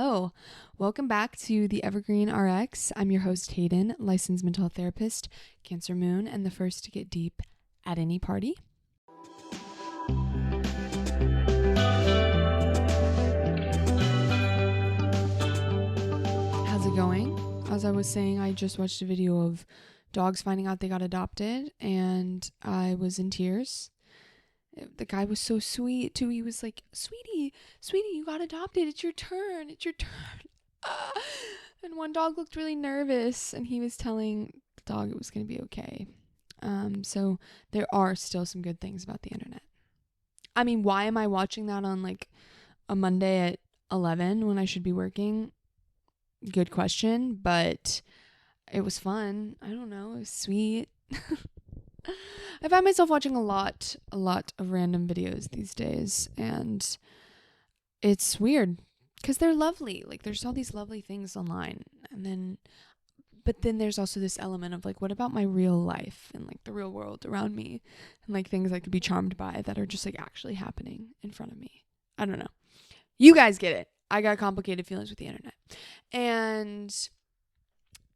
Hello, welcome back to the Evergreen RX. I'm your host, Hayden, licensed mental health therapist, Cancer Moon, and the first to get deep at any party. How's it going? As I was saying, I just watched a video of dogs finding out they got adopted, and I was in tears. The guy was so sweet too. He was like, sweetie, you got adopted. It's your turn. And one dog looked really nervous, and he was telling the dog it was going to be okay. So there are still some good things about the internet. I mean, why am I watching that on like a Monday at 11 when I should be working? Good question, but it was fun. I don't know. It was sweet. I find myself watching a lot of random videos these days, and it's weird because they're lovely. Like, there's all these lovely things online, but then there's also this element of like, what about my real life and like the real world around me and like things I could be charmed by that are just like actually happening in front of me. I don't know. You guys get it. I got complicated feelings with the internet. And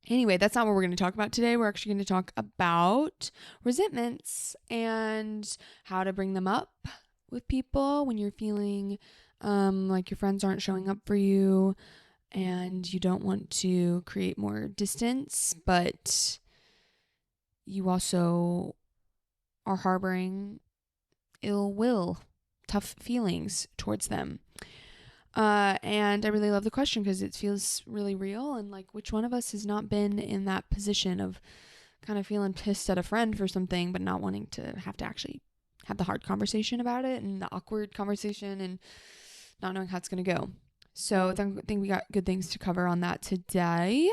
anyway, that's not what we're going to talk about today. We're actually going to talk about resentments and how to bring them up with people when you're feeling like your friends aren't showing up for you and you don't want to create more distance, but you also are harboring ill will, tough feelings towards them. And I really love the question because it feels really real, and like, which one of us has not been in that position of kind of feeling pissed at a friend for something, but not wanting to actually have the hard conversation about it and the awkward conversation and not knowing how it's going to go. So I think we got good things to cover on that today.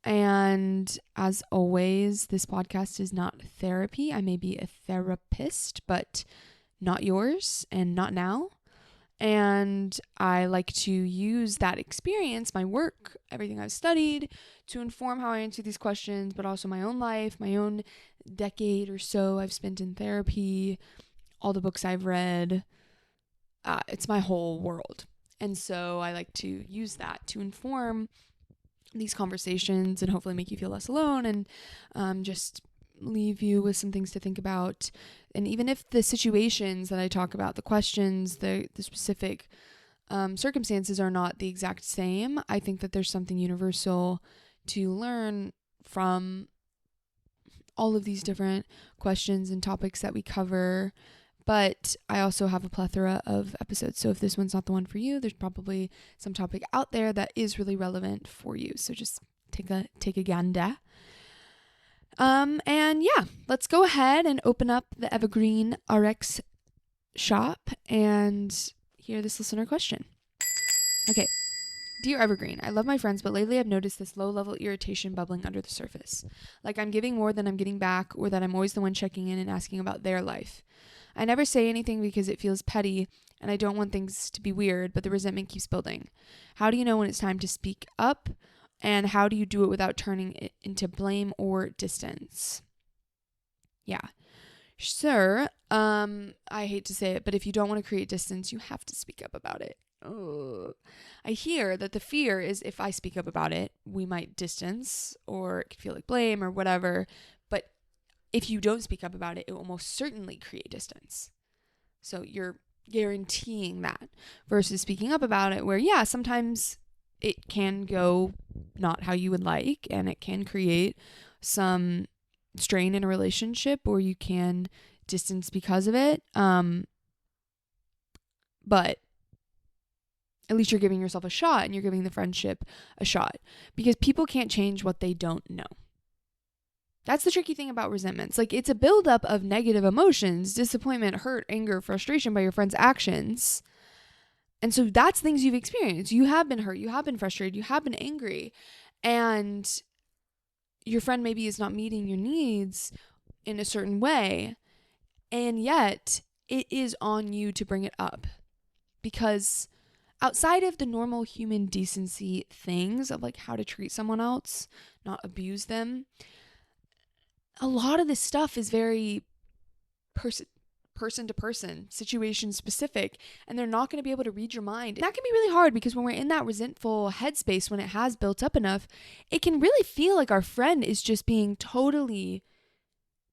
And as always, this podcast is not therapy. I may be a therapist, but not yours and not now. And I like to use that experience, my work, everything I've studied, to inform how I answer these questions, but also my own life, my own decade or so I've spent in therapy, all the books I've read. It's my whole world. And so I like to use that to inform these conversations and hopefully make you feel less alone and just leave you with some things to think about. And even if the situations that I talk about, the questions, the specific circumstances are not the exact same, I think that there's something universal to learn from all of these different questions and topics that we cover. But I also have a plethora of episodes. So if this one's not the one for you, there's probably some topic out there that is really relevant for you. So just take a gander. And yeah, let's go ahead and open up the Evergreen RX shop and hear this listener question. Okay. Dear Evergreen, I love my friends, but lately I've noticed this low-level irritation bubbling under the surface. Like I'm giving more than I'm getting back, or that I'm always the one checking in and asking about their life. I never say anything because it feels petty, and I don't want things to be weird, but the resentment keeps building. How do you know when it's time to speak up? And how do you do it without turning it into blame or distance? Yeah. Sure. I hate to say it, but if you don't want to create distance, you have to speak up about it. Oh. I hear that the fear is if I speak up about it, we might distance, or it could feel like blame or whatever. But if you don't speak up about it, it will most certainly create distance. So you're guaranteeing that versus speaking up about it where, yeah, sometimes it can go not how you would like, and it can create some strain in a relationship, or you can distance because of it. But at least you're giving yourself a shot, and you're giving the friendship a shot, because people can't change what they don't know. That's the tricky thing about resentments. Like, it's a buildup of negative emotions, disappointment, hurt, anger, frustration by your friend's actions. And so that's things you've experienced. You have been hurt. You have been frustrated. You have been angry. And your friend maybe is not meeting your needs in a certain way. And yet it is on you to bring it up. Because outside of the normal human decency things of like how to treat someone else, not abuse them, a lot of this stuff is very person to person, situation specific, and they're not going to be able to read your mind. And that can be really hard because when we're in that resentful headspace, when it has built up enough, it can really feel like our friend is just being totally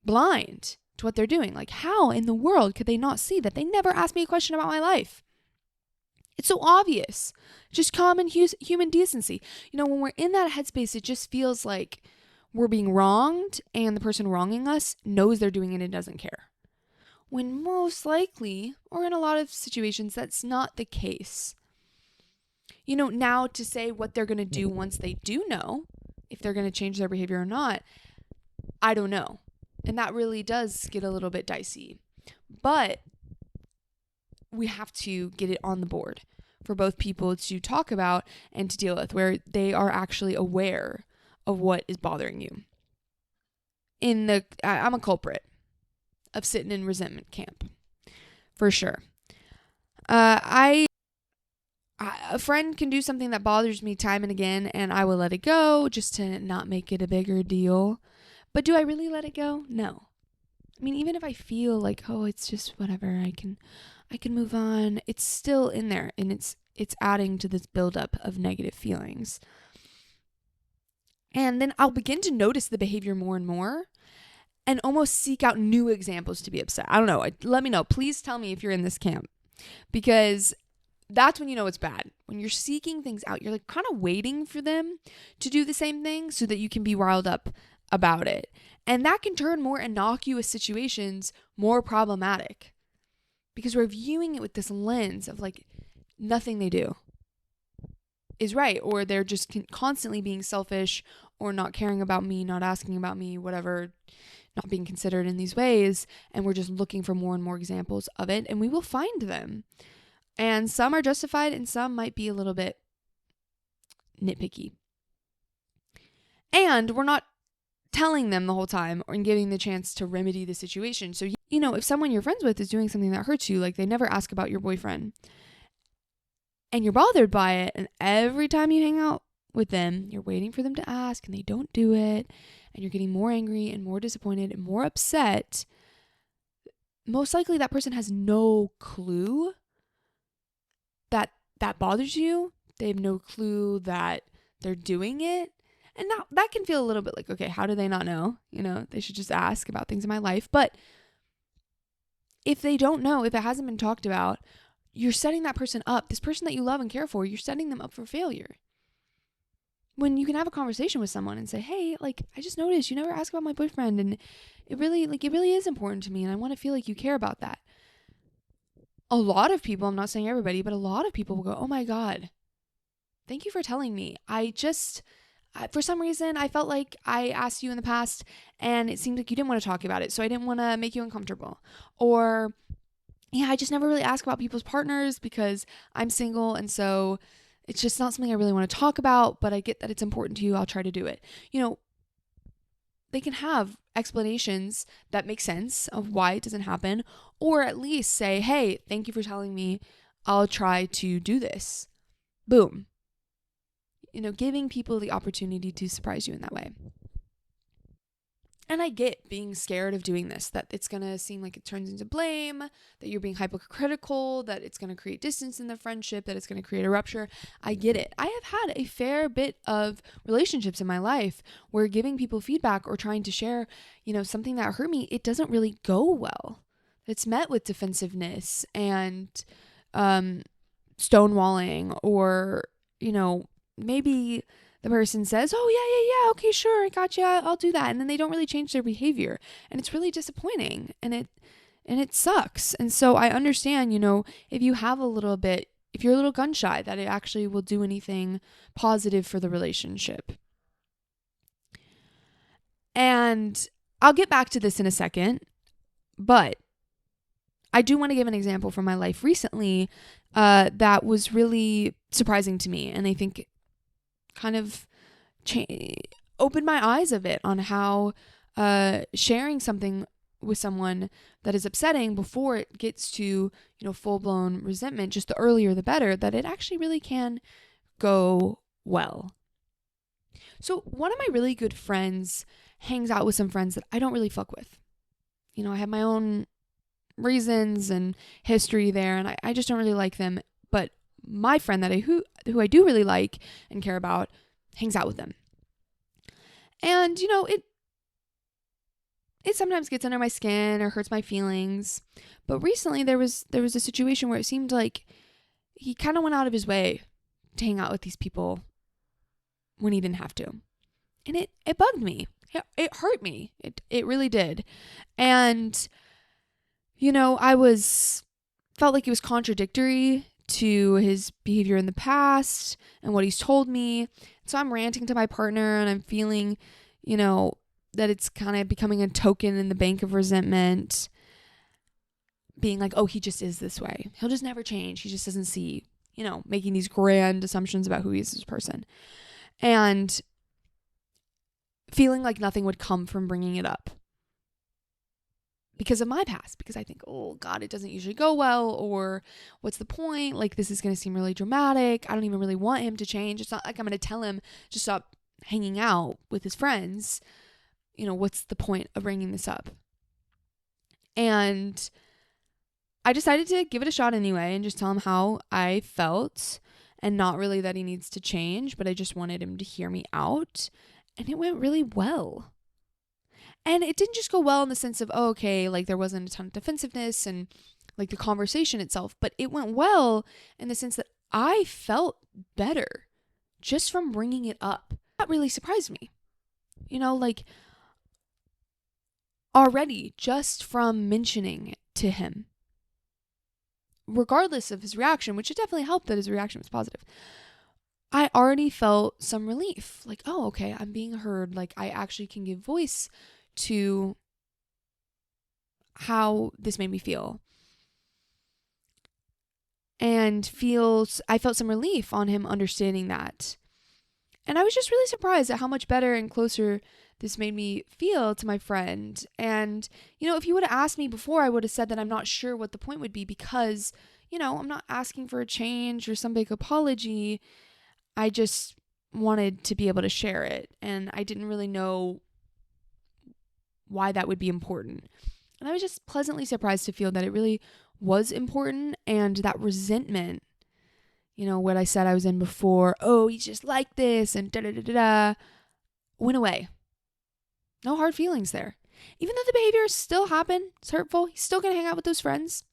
blind to what they're doing. Like, how in the world could they not see that they never asked me a question about my life? It's so obvious. Just common human decency. When we're in that headspace, it just feels like we're being wronged and the person wronging us knows they're doing it and doesn't care. When most likely, or in a lot of situations, that's not the case. Now to say what they're going to do once they do know, if they're going to change their behavior or not, I don't know. And that really does get a little bit dicey. But we have to get it on the board for both people to talk about and to deal with, where they are actually aware of what is bothering you. I'm a culprit of sitting in resentment camp, for sure. A friend can do something that bothers me time and again, and I will let it go just to not make it a bigger deal. But do I really let it go? No. I mean, even if I feel like, oh, it's just whatever, I can move on, it's still in there, and it's adding to this buildup of negative feelings. And then I'll begin to notice the behavior more and more and almost seek out new examples to be upset. I don't know. Let me know. Please tell me if you're in this camp, because that's when you know it's bad. When you're seeking things out, you're like kind of waiting for them to do the same thing so that you can be riled up about it. And that can turn more innocuous situations more problematic because we're viewing it with this lens of like nothing they do is right, or they're just constantly being selfish or not caring about me, not asking about me, whatever, not being considered in these ways. And we're just looking for more and more examples of it, and we will find them. And some are justified and some might be a little bit nitpicky. And we're not telling them the whole time or giving the chance to remedy the situation. So, if someone you're friends with is doing something that hurts you, like they never ask about your boyfriend, and you're bothered by it, and every time you hang out with them, you're waiting for them to ask and they don't do it, and you're getting more angry and more disappointed and more upset, most likely that person has no clue that bothers you. They have no clue that they're doing it. And now that can feel a little bit like, okay, how do they not know? They should just ask about things in my life. But if they don't know, if it hasn't been talked about, you're setting that person up, this person that you love and care for, you're setting them up for failure. When you can have a conversation with someone and say, hey, I just noticed you never ask about my boyfriend, and it really is important to me, and I want to feel like you care about that. A lot of people, I'm not saying everybody, but a lot of people will go, oh my God, thank you for telling me. For some reason, I felt like I asked you in the past and it seemed like you didn't want to talk about it, so I didn't want to make you uncomfortable. Or, yeah, I just never really ask about people's partners because I'm single, and so it's just not something I really want to talk about, but I get that it's important to you. I'll try to do it. They can have explanations that make sense of why it doesn't happen, or at least say, hey, thank you for telling me. I'll try to do this. Boom. Giving people the opportunity to surprise you in that way. And I get being scared of doing this, that it's going to seem like it turns into blame, that you're being hypocritical, that it's going to create distance in the friendship, that it's going to create a rupture. I get it. I have had a fair bit of relationships in my life where giving people feedback or trying to share, something that hurt me, it doesn't really go well. It's met with defensiveness and stonewalling, or, maybe the person says, oh, yeah, okay, sure, I got you, I'll do that. And then they don't really change their behavior. And it's really disappointing. And it sucks. And so I understand, if you're a little gun shy, that it actually will do anything positive for the relationship. And I'll get back to this in a second, but I do want to give an example from my life recently that was really surprising to me. And I think kind of opened my eyes a bit on how sharing something with someone that is upsetting before it gets to, full-blown resentment, just the earlier the better, that it actually really can go well. So one of my really good friends hangs out with some friends that I don't really fuck with. I have my own reasons and history there, and I just don't really like them. But my friend who I do really like and care about hangs out with them. And, it sometimes gets under my skin or hurts my feelings. But recently there was a situation where it seemed like he kind of went out of his way to hang out with these people when he didn't have to. And it bugged me. It hurt me. It really did. And, felt like it was contradictory to his behavior in the past and what he's told me. So I'm ranting to my partner and I'm feeling, that it's kind of becoming a token in the bank of resentment, being like, oh, he just is this way. He'll just never change. He just doesn't see, making these grand assumptions about who he is as a person. And feeling like nothing would come from bringing it up because of my past, because I think, oh God, it doesn't usually go well, or what's the point? Like, this is going to seem really dramatic. I don't even really want him to change. It's not like I'm going to tell him to stop hanging out with his friends. What's the point of bringing this up? And I decided to give it a shot anyway and just tell him how I felt, and not really that he needs to change, but I just wanted him to hear me out. And it went really well. And it didn't just go well in the sense of, oh, okay, like there wasn't a ton of defensiveness and like the conversation itself, but it went well in the sense that I felt better just from bringing it up. That really surprised me. Like already just from mentioning it to him, regardless of his reaction, which it definitely helped that his reaction was positive, I already felt some relief. Like, oh, okay, I'm being heard. Like, I actually can give voice to how this made me feel. And I felt some relief on him understanding that. And I was just really surprised at how much better and closer this made me feel to my friend. And, if you would have asked me before, I would have said that I'm not sure what the point would be because, I'm not asking for a change or some big apology. I just wanted to be able to share it. And I didn't really know why that would be important. And I was just pleasantly surprised to feel that it really was important. And that resentment, what I said I was in before, oh, he's just like this and da-da-da-da-da, went away. No hard feelings there. Even though the behavior still happened, it's hurtful, he's still going to hang out with those friends.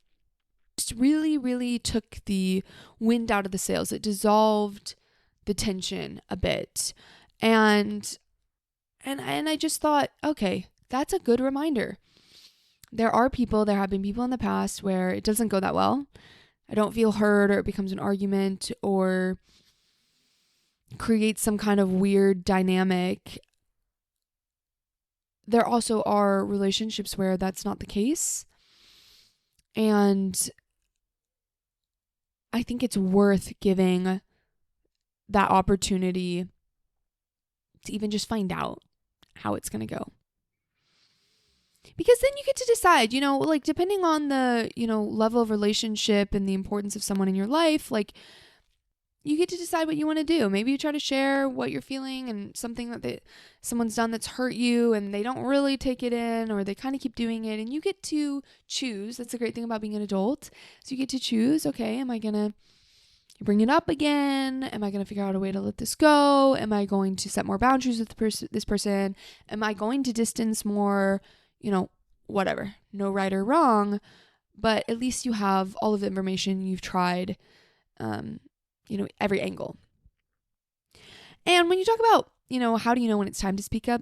Just really, really took the wind out of the sails. It dissolved the tension a bit. And I just thought, okay, that's a good reminder. There have been people in the past where it doesn't go that well. I don't feel heard, or it becomes an argument or creates some kind of weird dynamic. There also are relationships where that's not the case. And I think it's worth giving that opportunity to even just find out how it's going to go. Because then you get to decide, like depending on the, level of relationship and the importance of someone in your life, like you get to decide what you want to do. Maybe you try to share what you're feeling and something that someone's done that's hurt you and they don't really take it in, or they kind of keep doing it, and you get to choose. That's the great thing about being an adult. So you get to choose, okay, am I going to bring it up again? Am I going to figure out a way to let this go? Am I going to set more boundaries with this person? Am I going to distance more? Whatever. No right or wrong, but at least you have all of the information. You've tried, every angle. And when you talk about, how do you know when it's time to speak up?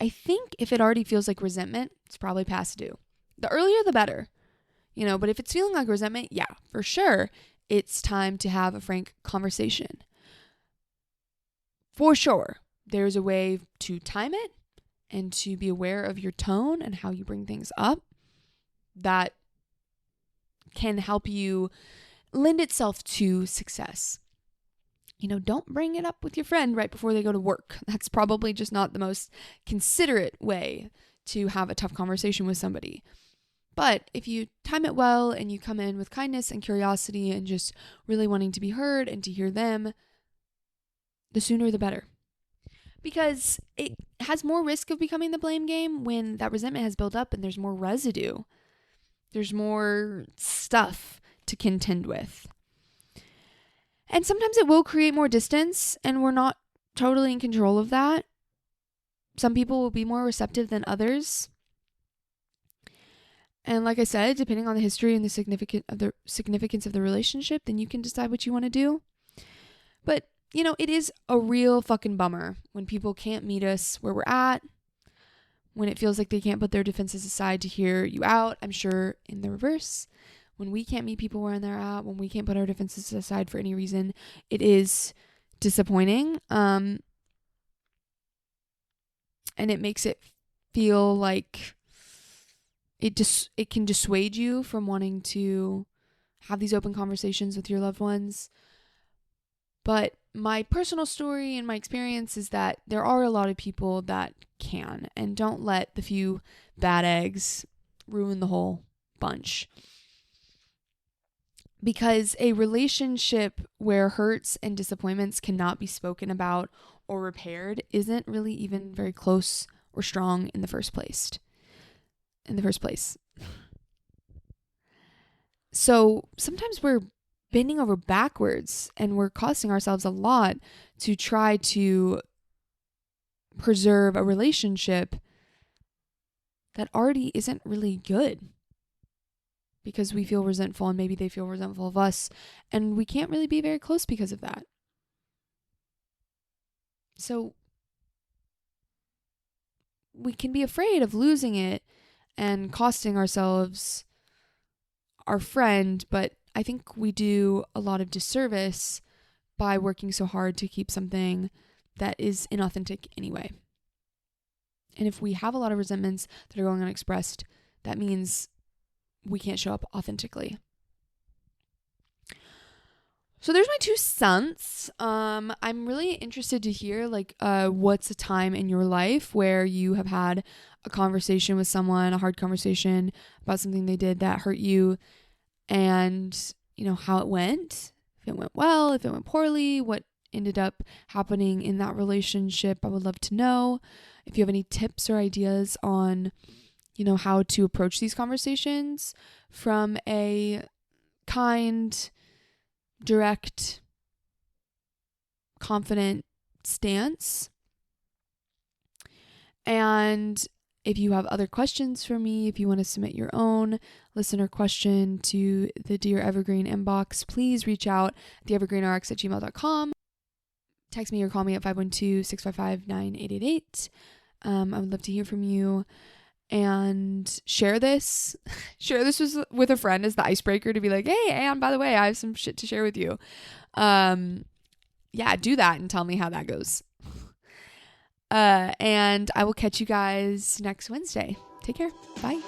I think if it already feels like resentment, it's probably past due. The earlier, the better, but if it's feeling like resentment, yeah, for sure, it's time to have a frank conversation. For sure, there's a way to time it and to be aware of your tone and how you bring things up that can help you lend itself to success. Don't bring it up with your friend right before they go to work. That's probably just not the most considerate way to have a tough conversation with somebody. But if you time it well and you come in with kindness and curiosity and just really wanting to be heard and to hear them, the sooner the better. Because it has more risk of becoming the blame game when that resentment has built up and there's more residue. There's more stuff to contend with. And sometimes it will create more distance, and we're not totally in control of that. Some people will be more receptive than others. And like I said, depending on the history and the significance of the relationship, then you can decide what you want to do. But, you know, it is a real fucking bummer when people can't meet us where we're at, when it feels like they can't put their defenses aside to hear you out. I'm sure in the reverse, when we can't meet people where they're at, when we can't put our defenses aside for any reason, it is disappointing. And it makes it feel like it can dissuade you from wanting to have these open conversations with your loved ones. But my personal story and my experience is that there are a lot of people that can, and don't let the few bad eggs ruin the whole bunch. Because a relationship where hurts and disappointments cannot be spoken about or repaired isn't really even very close or strong in the first place. So sometimes we're bending over backwards and we're costing ourselves a lot to try to preserve a relationship that already isn't really good, because we feel resentful and maybe they feel resentful of us, and we can't really be very close because of that. So we can be afraid of losing it and costing ourselves our friend, but I think we do a lot of disservice by working so hard to keep something that is inauthentic anyway. And if we have a lot of resentments that are going unexpressed, that means we can't show up authentically. So there's my 2 cents. I'm really interested to hear what's a time in your life where you have had a conversation with someone, a hard conversation about something they did that hurt you, and you know how it went. If it went well, if it went poorly, what ended up happening in that relationship. I would love to know. If you have any tips or ideas on, you know, how to approach these conversations from a kind, direct, confident stance. And if you have other questions for me, if you want to submit your own listener question to the Dear Evergreen inbox, please reach out theevergreenrx@gmail.com. Text me or call me at 512-655-9888. I would love to hear from you. And share this with a friend as the icebreaker, to be like, hey, Anne, by the way, I have some shit to share with you. Yeah, do that and tell me how that goes. And I will catch you guys next Wednesday. Take care. Bye.